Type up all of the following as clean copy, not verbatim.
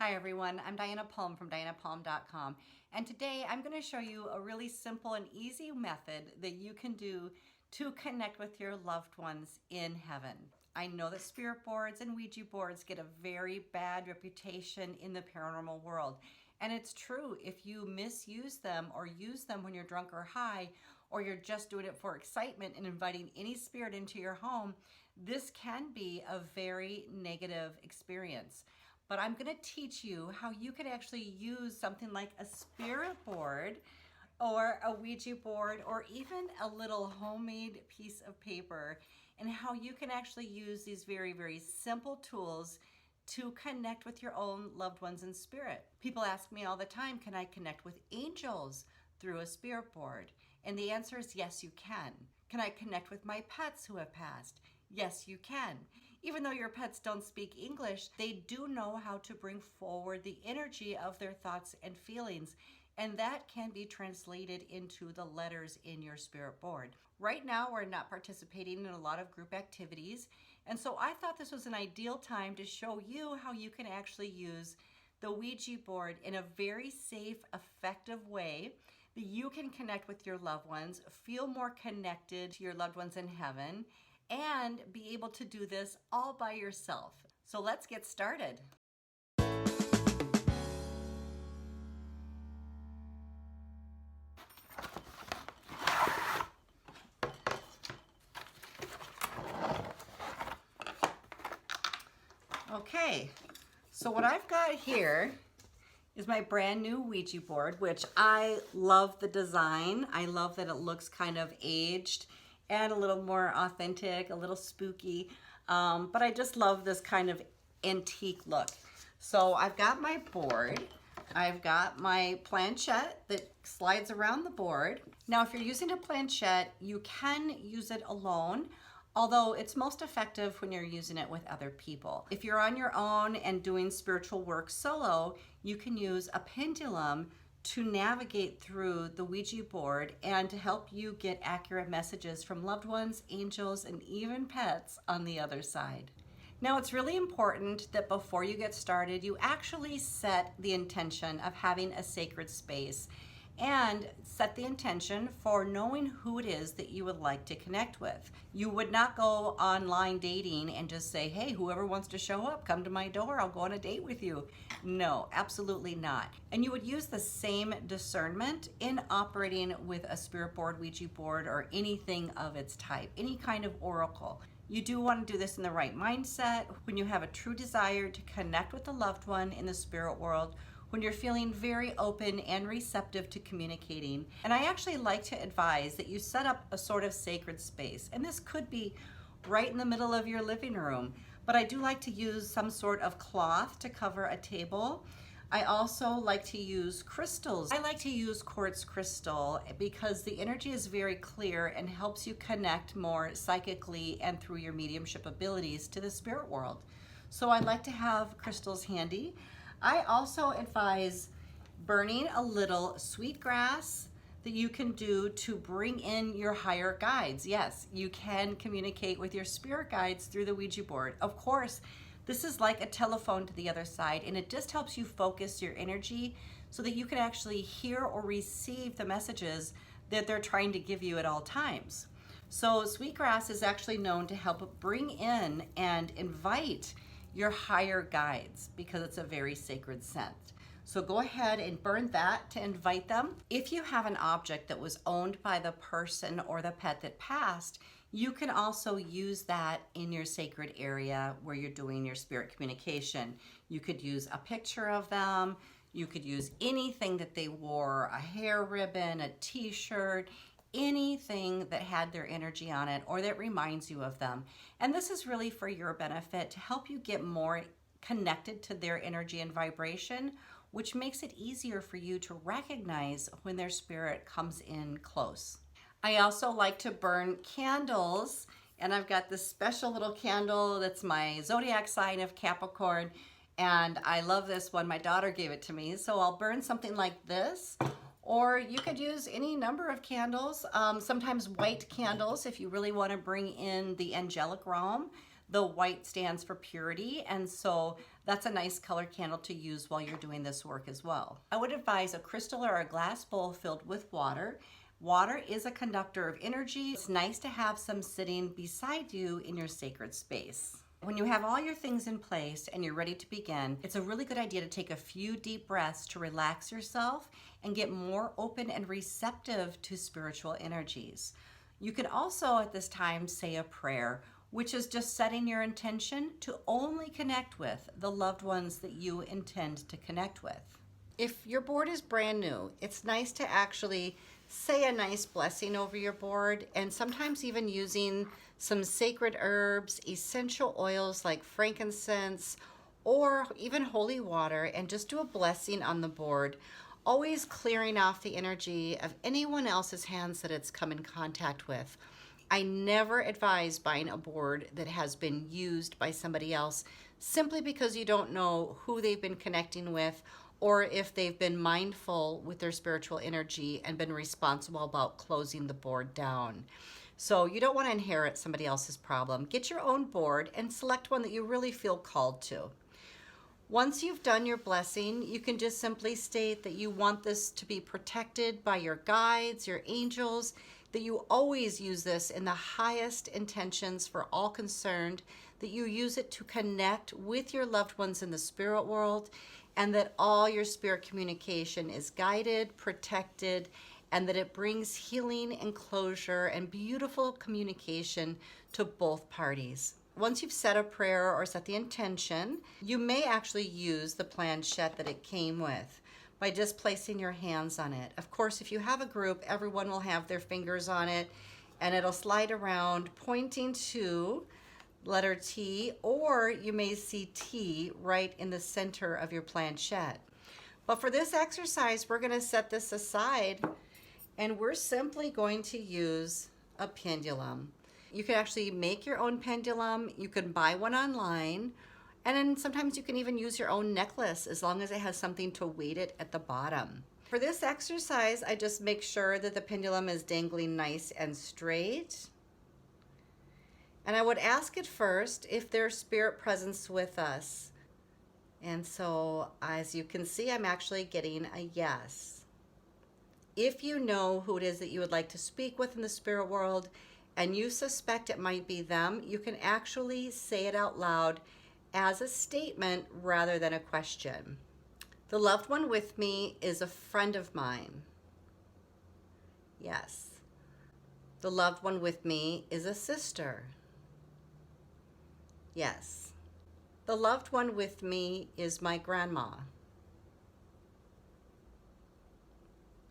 Hi everyone, I'm Diana Palm from dianapalm.com, and today I'm going to show you a really simple and easy method that you can do to connect with your loved ones in heaven. I know that spirit boards and Ouija boards get a very bad reputation in the paranormal world, and it's true. If you misuse them or use them when you're drunk or high, or you're just doing it for excitement and inviting any spirit into your home, this can be a very negative experience. But I'm going to teach you how you can actually use something like a spirit board or a Ouija board or even a little homemade piece of paper, and how you can actually use these very, very simple tools to connect with your own loved ones in spirit. People ask me all the time, can I connect with angels through a spirit board? And the answer is yes, you can. Can I connect with my pets who have passed? Yes, you can. Even though your pets don't speak English, they do know how to bring forward the energy of their thoughts and feelings, and that can be translated into the letters in your spirit board. Right now, we're not participating in a lot of group activities, and so I thought this was an ideal time to show you how you can actually use the Ouija board in a very safe, effective way that you can connect with your loved ones, feel more connected to your loved ones in heaven, and be able to do this all by yourself. So let's get started. Okay, so what I've got here is my brand new Ouija board, which I love the design. I love that it looks kind of aged and a little more authentic, a little spooky, but I just love this kind of antique look. So I've got my board. I've got my planchette that slides around the board. Now, if you're using a planchette, you can use it alone, although it's most effective when you're using it with other people. If you're on your own and doing spiritual work solo, you can use a pendulum to navigate through the Ouija board and to help you get accurate messages from loved ones, angels, and even pets on the other side. Now, it's really important that before you get started, you actually set the intention of having a sacred space and set the intention for knowing who it is that you would like to connect with. You would not go online dating and just say, hey, whoever wants to show up, come to my door, I'll go on a date with you. No, absolutely not. And you would use the same discernment in operating with a spirit board, Ouija board, or anything of its type, any kind of oracle. You do want to do this in the right mindset when you have a true desire to connect with a loved one in the spirit world, when you're feeling very open and receptive to communicating. And I actually like to advise that you set up a sort of sacred space. And this could be right in the middle of your living room, but I do like to use some sort of cloth to cover a table. I also like to use crystals. I like to use quartz crystal because the energy is very clear and helps you connect more psychically and through your mediumship abilities to the spirit world. So I like to have crystals handy. I also advise burning a little sweetgrass that you can do to bring in your higher guides. Yes, you can communicate with your spirit guides through the Ouija board. Of course, this is like a telephone to the other side, and it just helps you focus your energy so that you can actually hear or receive the messages that they're trying to give you at all times. So sweetgrass is actually known to help bring in and invite your higher guides because it's a very sacred scent. So go ahead and burn that to invite them. If you have an object that was owned by the person or the pet that passed, you can also use that in your sacred area where you're doing your spirit communication. You could use a picture of them. You could use anything that they wore, a hair ribbon, a t-shirt, anything that had their energy on it or that reminds you of them. And this is really for your benefit to help you get more connected to their energy and vibration, which makes it easier for you to recognize when their spirit comes in close. I also like to burn candles, and I've got this special little candle that's my zodiac sign of Capricorn, and I love this one. My daughter gave it to me, so I'll burn something like this. Or you could use any number of candles, sometimes white candles if you really want to bring in the angelic realm. The white stands for purity, and so that's a nice color candle to use while you're doing this work as well. I would advise a crystal or a glass bowl filled with water. Water is a conductor of energy. It's nice to have some sitting beside you in your sacred space. When you have all your things in place and you're ready to begin, it's a really good idea to take a few deep breaths to relax yourself and get more open and receptive to spiritual energies. You can also at this time say a prayer, which is just setting your intention to only connect with the loved ones that you intend to connect with. If your board is brand new, it's nice to actually say a nice blessing over your board, and sometimes even using some sacred herbs, essential oils like frankincense, or even holy water, and just do a blessing on the board, always clearing off the energy of anyone else's hands that it's come in contact with. I never advise buying a board that has been used by somebody else simply because you don't know who they've been connecting with or if they've been mindful with their spiritual energy and been responsible about closing the board down. So you don't want to inherit somebody else's problem. Get your own board and select one that you really feel called to. Once you've done your blessing, you can just simply state that you want this to be protected by your guides, your angels, that you always use this in the highest intentions for all concerned, that you use it to connect with your loved ones in the spirit world, and that all your spirit communication is guided, protected, and that it brings healing and closure and beautiful communication to both parties. Once you've said a prayer or set the intention, you may actually use the planchette that it came with by just placing your hands on it. Of course, if you have a group, everyone will have their fingers on it, and it'll slide around pointing to letter T, or you may see T right in the center of your planchette. But for this exercise, we're going to set this aside, and we're simply going to use a pendulum. You can actually make your own pendulum. You can buy one online, and then sometimes you can even use your own necklace as long as it has something to weight it at the bottom. For this exercise, I just make sure that the pendulum is dangling nice and straight. And I would ask it first if there's spirit presence with us. And so as you can see, I'm actually getting a yes. If you know who it is that you would like to speak with in the spirit world and you suspect it might be them, you can actually say it out loud as a statement rather than a question. The loved one with me is a friend of mine. Yes. The loved one with me is a sister. Yes. The loved one with me is my grandma.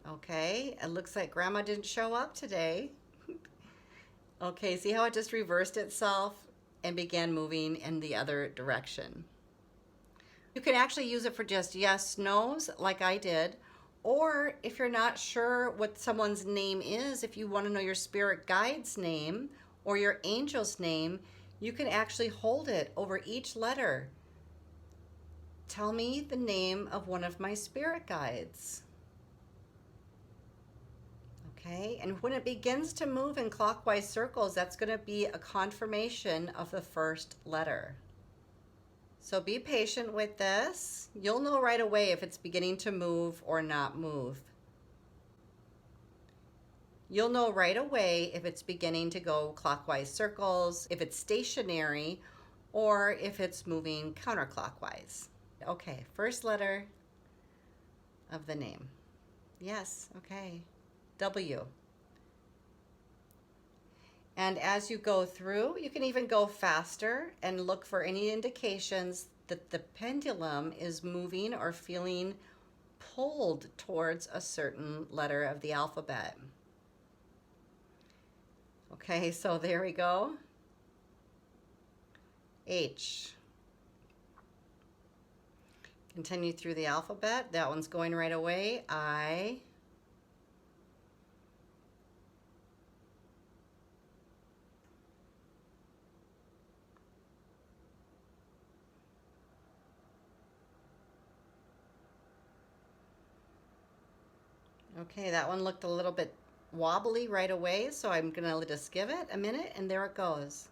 Okay, it looks like grandma didn't show up today. Okay, see how it just reversed itself and began moving in the other direction. You can actually use it for just yes, no's, like I did, or if you're not sure what someone's name is, if you want to know your spirit guide's name or your angel's name, you can actually hold it over each letter. Tell me the name of one of my spirit guides. Okay, and when it begins to move in clockwise circles, that's going to be a confirmation of the first letter. So be patient with this. You'll know right away if it's beginning to move or not move. You'll know right away if it's beginning to go clockwise circles, if it's stationary, or if it's moving counterclockwise. Okay, first letter of the name. Yes, okay. W. And as you go through, you can even go faster and look for any indications that the pendulum is moving or feeling pulled towards a certain letter of the alphabet. Okay, so there we go. H. Continue through the alphabet. That one's going right away. I. Okay, that one looked a little bit wobbly right away, so I'm gonna just give it a minute, and there it goes.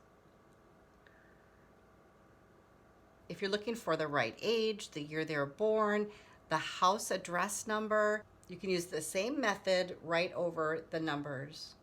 If you're looking for the right age, the year they were born, the house address number, you can use the same method right over the numbers.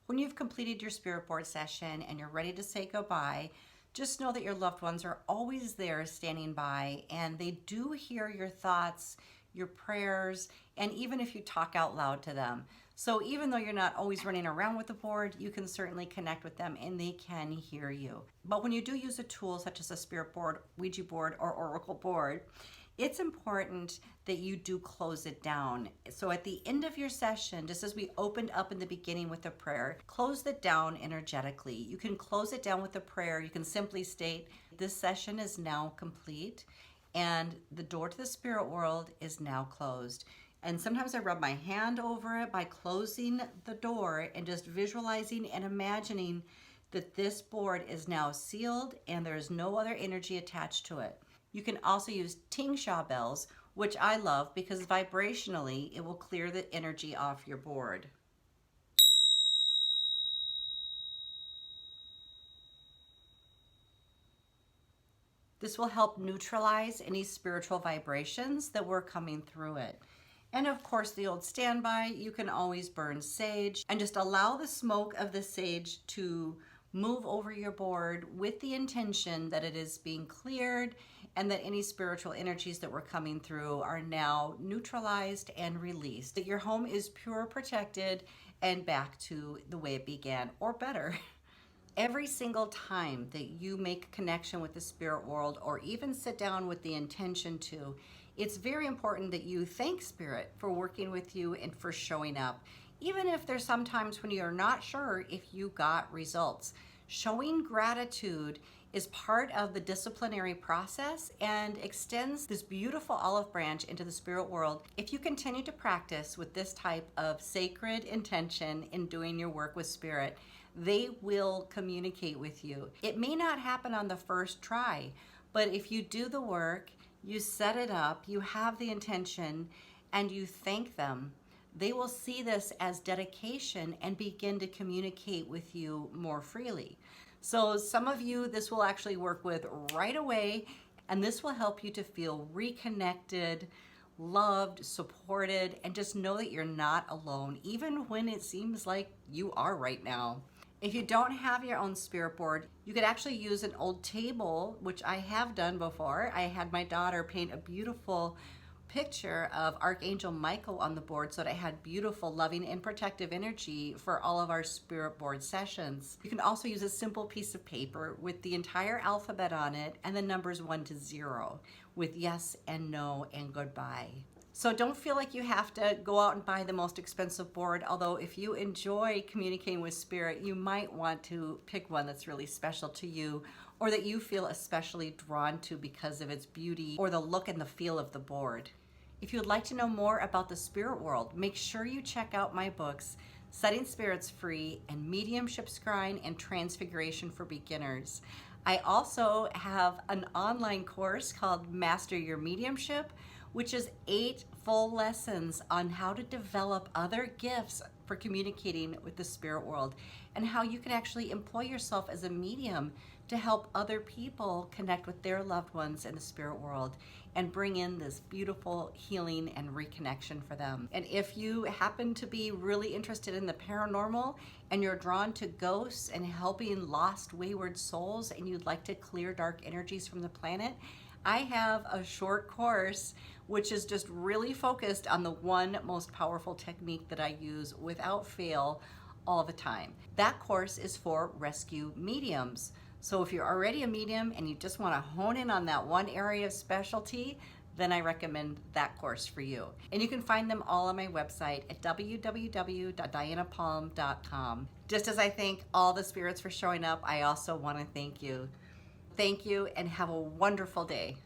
When you've completed your spirit board session and you're ready to say goodbye, just know that your loved ones are always there standing by, and they do hear your thoughts, your prayers, and even if you talk out loud to them. So even though you're not always running around with the board, you can certainly connect with them and they can hear you. But when you do use a tool such as a spirit board, Ouija board, or oracle board, it's important that you do close it down. So at the end of your session, just as we opened up in the beginning with a prayer, close it down energetically. You can close it down with a prayer. You can simply state, this session is now complete and the door to the spirit world is now closed. And sometimes I rub my hand over it by closing the door and just visualizing and imagining that this board is now sealed and there's no other energy attached to it. You can also use tingsha bells, which I love because vibrationally it will clear the energy off your board. This will help neutralize any spiritual vibrations that were coming through it. And of course, the old standby, you can always burn sage and just allow the smoke of the sage to move over your board with the intention that it is being cleared and that any spiritual energies that were coming through are now neutralized and released. That your home is pure, protected, and back to the way it began, or better. Every single time that you make a connection with the spirit world or even sit down with the intention to, it's very important that you thank Spirit for working with you and for showing up. Even if there's sometimes when you're not sure if you got results. Showing gratitude is part of the disciplinary process and extends this beautiful olive branch into the spirit world. If you continue to practice with this type of sacred intention in doing your work with Spirit, they will communicate with you. It may not happen on the first try, but if you do the work, you set it up, you have the intention, and you thank them, they will see this as dedication and begin to communicate with you more freely. So some of you, this will actually work with right away, and this will help you to feel reconnected, loved, supported, and just know that you're not alone, even when it seems like you are right now. If you don't have your own spirit board, you could actually use an old table, which I have done before. I had my daughter paint a beautiful picture of Archangel Michael on the board so that I had beautiful, loving, and protective energy for all of our spirit board sessions. You can also use a simple piece of paper with the entire alphabet on it and the numbers 1 to 0 with yes and no and goodbye. So don't feel like you have to go out and buy the most expensive board, although if you enjoy communicating with Spirit, you might want to pick one that's really special to you or that you feel especially drawn to because of its beauty or the look and the feel of the board. If you'd like to know more about the spirit world, make sure you check out my books, Setting Spirits Free and Mediumship, Scrying, and Transfiguration for Beginners. I also have an online course called Master Your Mediumship, which is 8 full lessons on how to develop other gifts for communicating with the spirit world and how you can actually employ yourself as a medium to help other people connect with their loved ones in the spirit world and bring in this beautiful healing and reconnection for them. And if you happen to be really interested in the paranormal and you're drawn to ghosts and helping lost, wayward souls, and you'd like to clear dark energies from the planet, I have a short course which is just really focused on the one most powerful technique that I use without fail all the time. That course is for rescue mediums. So if you're already a medium and you just want to hone in on that one area of specialty, then I recommend that course for you. And you can find them all on my website at www.dianapalm.com. Just as I thank all the spirits for showing up, I also want to thank you. Thank you and have a wonderful day.